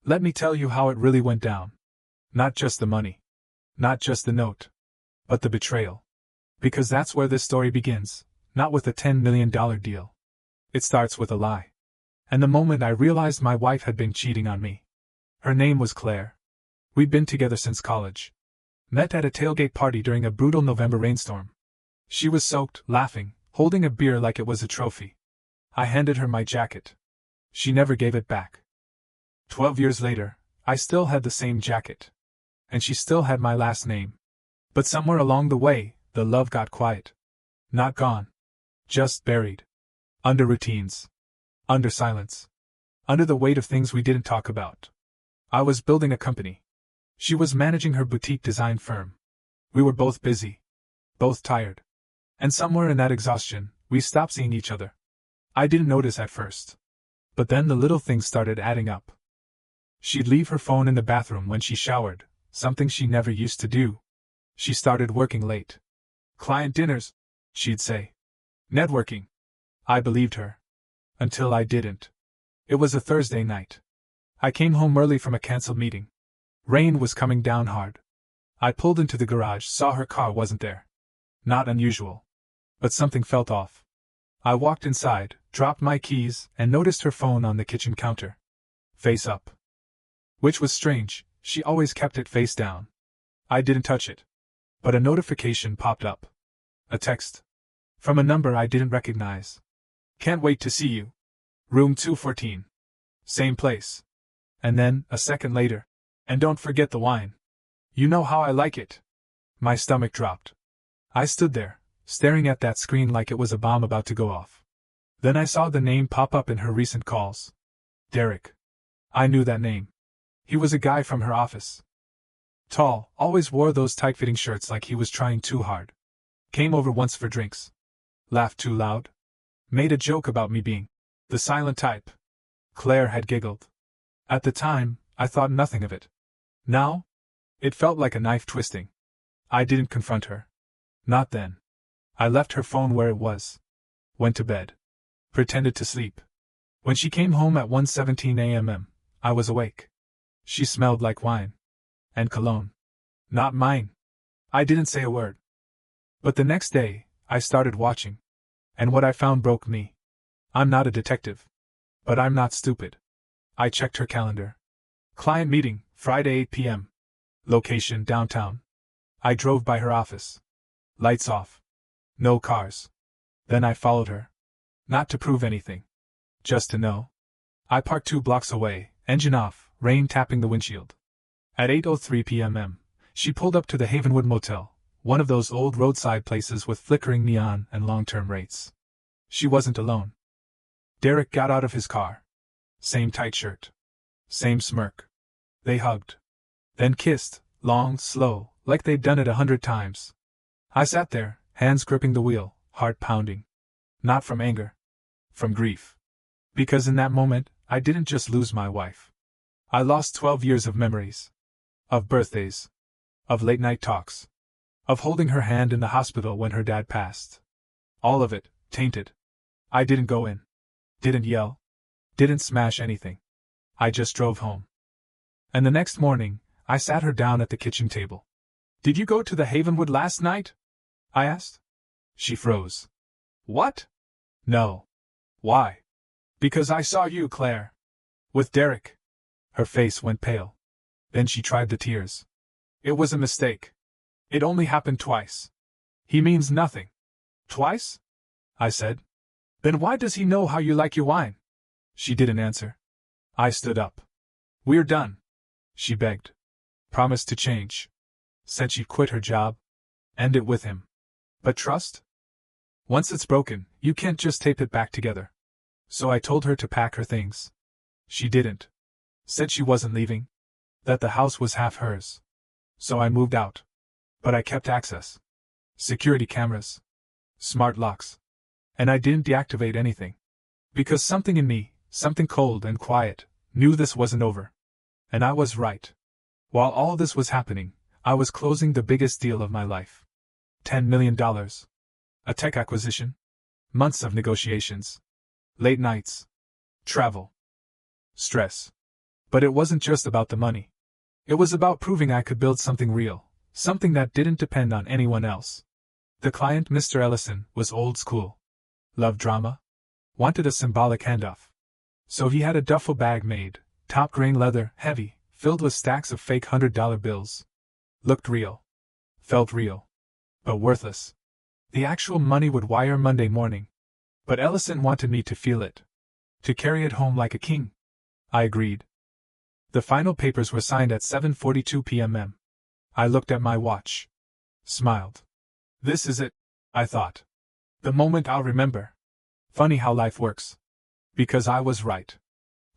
Let me tell you how it really went down. Not just the money. Not just the note. But the betrayal. Because that's where this story begins, not with a $10 million deal. It starts with a lie. And the moment I realized my wife had been cheating on me. Her name was Claire. We'd been together since college. Met at a tailgate party during a brutal November rainstorm. She was soaked, laughing, holding a beer like it was a trophy. I handed her my jacket. She never gave it back. 12 years later, I still had the same jacket. And she still had my last name. But somewhere along the way, the love got quiet. Not gone. Just buried. Under routines. Under silence. Under the weight of things we didn't talk about. I was building a company. She was managing her boutique design firm. We were both busy. Both tired. And somewhere in that exhaustion, we stopped seeing each other. I didn't notice at first. But then the little things started adding up. She'd leave her phone in the bathroom when she showered, something she never used to do. She started working late. Client dinners, she'd say. Networking. I believed her. Until I didn't. It was a Thursday night. I came home early from a canceled meeting. Rain was coming down hard. I pulled into the garage, saw her car wasn't there. Not unusual. But something felt off. I walked inside, dropped my keys, and noticed her phone on the kitchen counter. Face up. Which was strange, she always kept it face down. I didn't touch it. But a notification popped up. A text. From a number I didn't recognize. Can't wait to see you. Room 214. Same place. And then, a second later. And don't forget the wine. You know how I like it. My stomach dropped. I stood there, staring at that screen like it was a bomb about to go off. Then I saw the name pop up in her recent calls. Derek. I knew that name. He was a guy from her office. Tall, always wore those tight-fitting shirts like he was trying too hard. Came over once for drinks. Laughed too loud. Made a joke about me being the silent type. Claire had giggled. At the time, I thought nothing of it. Now? It felt like a knife twisting. I didn't confront her. Not then. I left her phone where it was. Went to bed. Pretended to sleep. When she came home at 1:17 a.m., I was awake. She smelled like wine. And cologne. Not mine. I didn't say a word. But the next day, I started watching. And what I found broke me. I'm not a detective. But I'm not stupid. I checked her calendar. Client meeting, Friday 8 p.m. Location, downtown. I drove by her office. Lights off. No cars. Then I followed her. Not to prove anything. Just to know. I parked 2 blocks away, engine off, rain tapping the windshield. At 8:03 p.m., she pulled up to the Havenwood Motel, one of those old roadside places with flickering neon and long-term rates. She wasn't alone. Derek got out of his car. Same tight shirt. Same smirk. They hugged. Then kissed, long, slow, like they'd done it 100 times. I sat there, hands gripping the wheel, heart pounding. Not from anger. From grief. Because in that moment, I didn't just lose my wife. I lost 12 years of memories. Of birthdays. Of late-night talks. Of holding her hand in the hospital when her dad passed. All of it, tainted. I didn't go in. Didn't yell. Didn't smash anything. I just drove home. And the next morning, I sat her down at the kitchen table. Did you go to the Havenwood last night? I asked. She froze. What? No. Why? Because I saw you, Claire. With Derek. Her face went pale. Then she tried the tears. It was a mistake. It only happened twice. He means nothing. Twice? I said. Then why does he know how you like your wine? She didn't answer. I stood up. We're done. She begged. Promised to change. Said she'd quit her job. End it with him. But trust? Once it's broken, you can't just tape it back together. So I told her to pack her things. She didn't. Said she wasn't leaving. That the house was half hers. So I moved out. But I kept access. Security cameras. Smart locks. And I didn't deactivate anything. Because something in me, something cold and quiet, knew this wasn't over. And I was right. While all this was happening, I was closing the biggest deal of my life. $10 million. A tech acquisition. Months of negotiations. Late nights. Travel. Stress. But it wasn't just about the money. It was about proving I could build something real, something that didn't depend on anyone else. The client, Mr. Ellison, was old school. Loved drama. Wanted a symbolic handoff. So he had a duffel bag made, top grain leather, heavy, filled with stacks of fake $100 bills. Looked real. Felt real. But worthless. The actual money would wire Monday morning. But Ellison wanted me to feel it. To carry it home like a king. I agreed. The final papers were signed at 7:42 p.m. I looked at my watch. Smiled. This is it, I thought. The moment I'll remember. Funny how life works. Because I was right.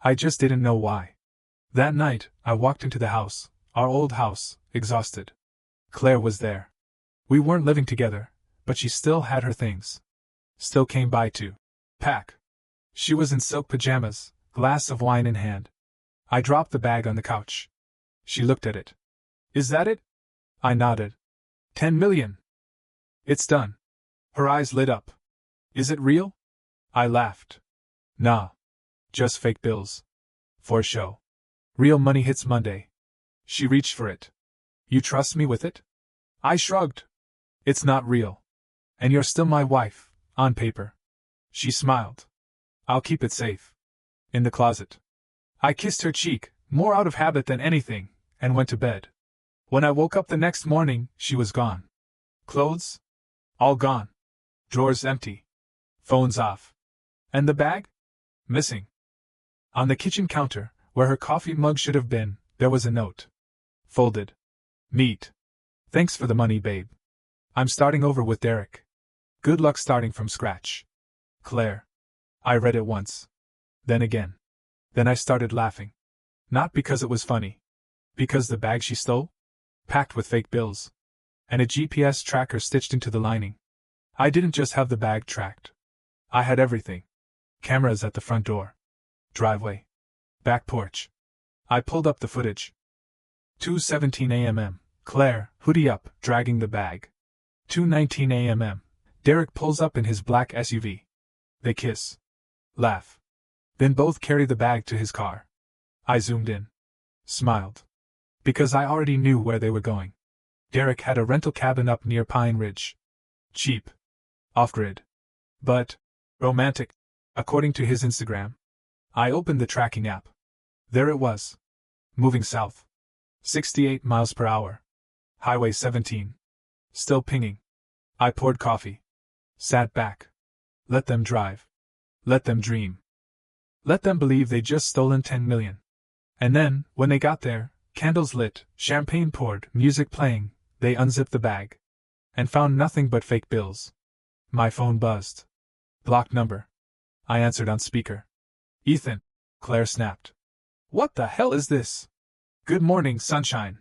I just didn't know why. That night, I walked into the house, our old house, exhausted. Claire was there. We weren't living together, but she still had her things. Still came by to pack. She was in silk pajamas, glass of wine in hand. I dropped the bag on the couch. She looked at it. Is that it? I nodded. 10 million. It's done. Her eyes lit up. Is it real? I laughed. Nah. Just fake bills. For show. Real money hits Monday. She reached for it. You trust me with it? I shrugged. It's not real. And you're still my wife, on paper. She smiled. I'll keep it safe. In the closet. I kissed her cheek, more out of habit than anything, and went to bed. When I woke up the next morning, she was gone. Clothes? All gone. Drawers empty. Phones off. And the bag? Missing. On the kitchen counter, where her coffee mug should have been, there was a note. Folded. Neat. Thanks for the money, babe. I'm starting over with Derek. Good luck starting from scratch. Claire. I read it once. Then again. Then I started laughing. Not because it was funny. Because the bag she stole? Packed with fake bills. And a GPS tracker stitched into the lining. I didn't just have the bag tracked. I had everything. Cameras at the front door. Driveway. Back porch. I pulled up the footage. 2:17 a.m. Claire, hoodie up, dragging the bag. 2:19 a.m. Derek pulls up in his black SUV. They kiss. Laugh. Then both carry the bag to his car. I zoomed in. Smiled. Because I already knew where they were going. Derek had a rental cabin up near Pine Ridge. Cheap. Off-grid. But romantic, according to his Instagram. I opened the tracking app. There it was. Moving south. 68 miles per hour. Highway 17. Still pinging. I poured coffee. Sat back. Let them drive. Let them dream. Let them believe they just stolen 10 million. And then, when they got there, candles lit, champagne poured, music playing, they unzipped the bag. And found nothing but fake bills. My phone buzzed. Blocked number. I answered on speaker. Ethan, Claire snapped. What the hell is this? Good morning, sunshine,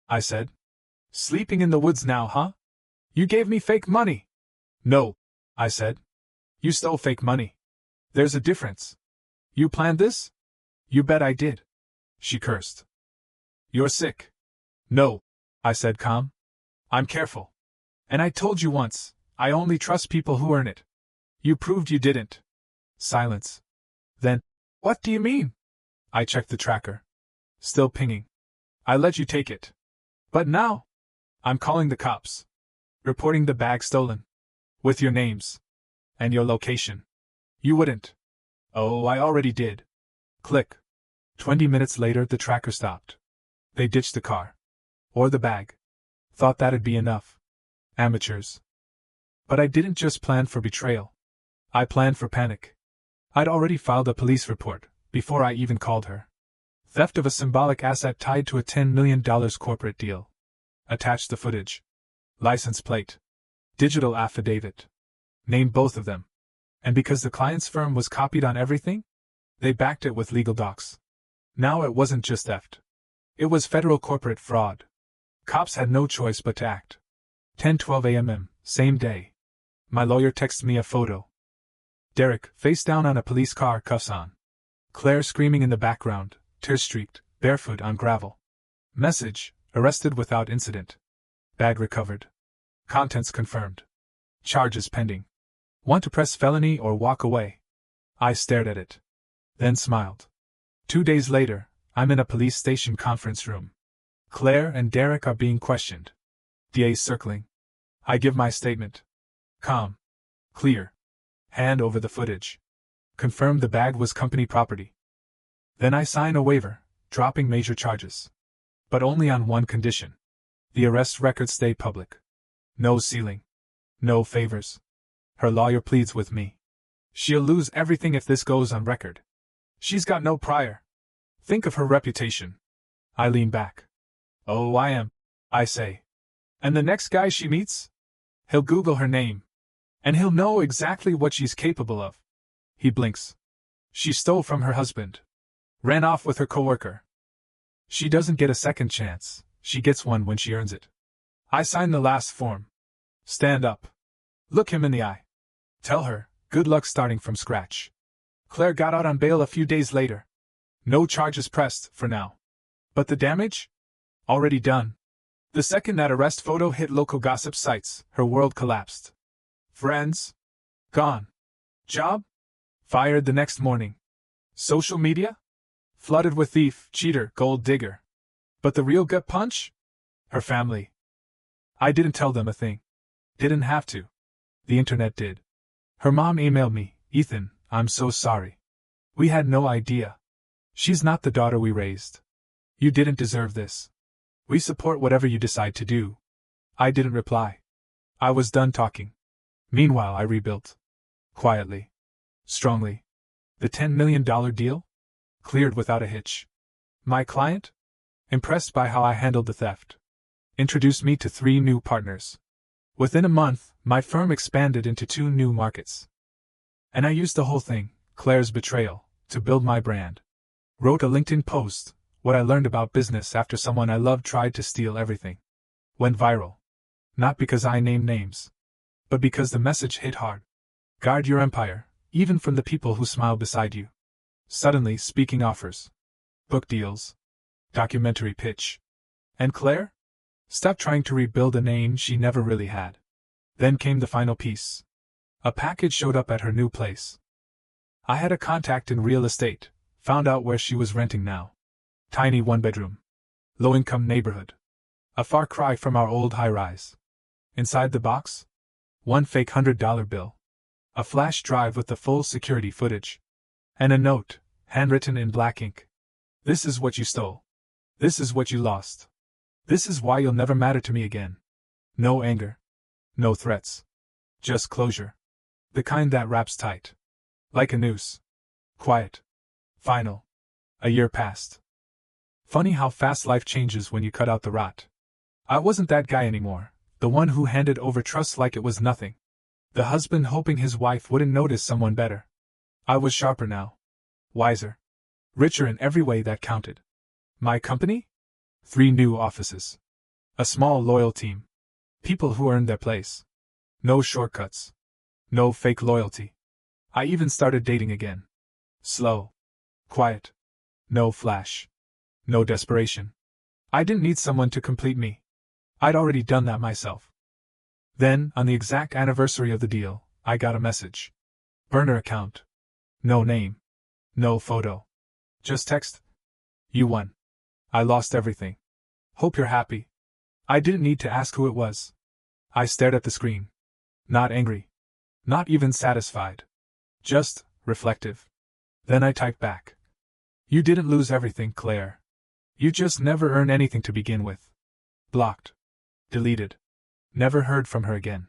I said. Sleeping in the woods now, huh? You gave me fake money. No, I said. You stole fake money. There's a difference. You planned this? You bet I did. She cursed. You're sick. No, I said calm. I'm careful. And I told you once, I only trust people who earn it. You proved you didn't. Silence. Then, what do you mean? I checked the tracker. Still pinging. I let you take it. But now, I'm calling the cops. Reporting the bag stolen. With your names. And your location. You wouldn't. Oh, I already did. Click. 20 minutes later, the tracker stopped. They ditched the car. Or the bag. Thought that'd be enough. Amateurs. But I didn't just plan for betrayal. I planned for panic. I'd already filed a police report, before I even called her. Theft of a symbolic asset tied to a $10 million corporate deal. Attached the footage. License plate. Digital affidavit. Named both of them. And because the client's firm was copied on everything, they backed it with legal docs. Now it wasn't just theft. It was federal corporate fraud. Cops had no choice but to act. 10:12 a.m., same day. My lawyer texts me a photo. Derek, face down on a police car, cuffs on. Claire screaming in the background, tear-streaked, barefoot on gravel. Message, arrested without incident. Bag recovered. Contents confirmed. Charges pending. Want to press felony or walk away? I stared at it. Then smiled. 2 days later, I'm in a police station conference room. Claire and Derek are being questioned. DA's circling. I give my statement. Calm. Clear. Hand over the footage. Confirm the bag was company property. Then I sign a waiver, dropping major charges. But only on one condition. The arrest records stay public. No sealing. No favors. Her lawyer pleads with me. She'll lose everything if this goes on record. She's got no prior. Think of her reputation. I lean back. Oh, I say. And the next guy she meets? He'll Google her name. And he'll know exactly what she's capable of. He blinks. She stole from her husband. Ran off with her coworker. She doesn't get a second chance. She gets one when she earns it. I sign the last form. Stand up. Look him in the eye. Tell her, good luck starting from scratch. Claire got out on bail a few days later. No charges pressed, for now. But the damage? Already done. The second that arrest photo hit local gossip sites, her world collapsed. Friends? Gone. Job? Fired the next morning. Social media? Flooded with thief, cheater, gold digger. But the real gut punch? Her family. I didn't tell them a thing. Didn't have to. The internet did. Her mom emailed me, Ethan, I'm so sorry. We had no idea. She's not the daughter we raised. You didn't deserve this. We support whatever you decide to do. I didn't reply. I was done talking. Meanwhile, I rebuilt. Quietly. Strongly. The $10 million deal? Cleared without a hitch. My client? Impressed by how I handled the theft. Introduced me to 3 new partners. Within a month, my firm expanded into 2 new markets. And I used the whole thing, Claire's betrayal, to build my brand. Wrote a LinkedIn post, what I learned about business after someone I loved tried to steal everything. Went viral. Not because I named names. But because the message hit hard. Guard your empire, even from the people who smile beside you. Suddenly, speaking offers. Book deals. Documentary pitch. And Claire? Stopped trying to rebuild a name she never really had. Then came the final piece. A package showed up at her new place. I had a contact in real estate, found out where she was renting now. Tiny 1-bedroom. Low-income neighborhood. A far cry from our old high-rise. Inside the box? 1 fake $100 bill. A flash drive with the full security footage. And a note, handwritten in black ink. This is what you stole. This is what you lost. This is why you'll never matter to me again. No anger. No threats. Just closure. The kind that wraps tight. Like a noose. Quiet. Final. A year passed. Funny how fast life changes when you cut out the rot. I wasn't that guy anymore, the one who handed over trust like it was nothing. The husband hoping his wife wouldn't notice someone better. I was sharper now. Wiser. Richer in every way that counted. My company? 3 new offices. A small loyal team. People who earned their place. No shortcuts. No fake loyalty. I even started dating again. Slow. Quiet. No flash. No desperation. I didn't need someone to complete me. I'd already done that myself. Then, on the exact anniversary of the deal, I got a message. Burner account. No name. No photo. Just text. You won. I lost everything. Hope you're happy. I didn't need to ask who it was. I stared at the screen. Not angry. Not even satisfied. Just reflective. Then I typed back. You didn't lose everything, Claire. You just never earned anything to begin with. Blocked. Deleted. Never heard from her again.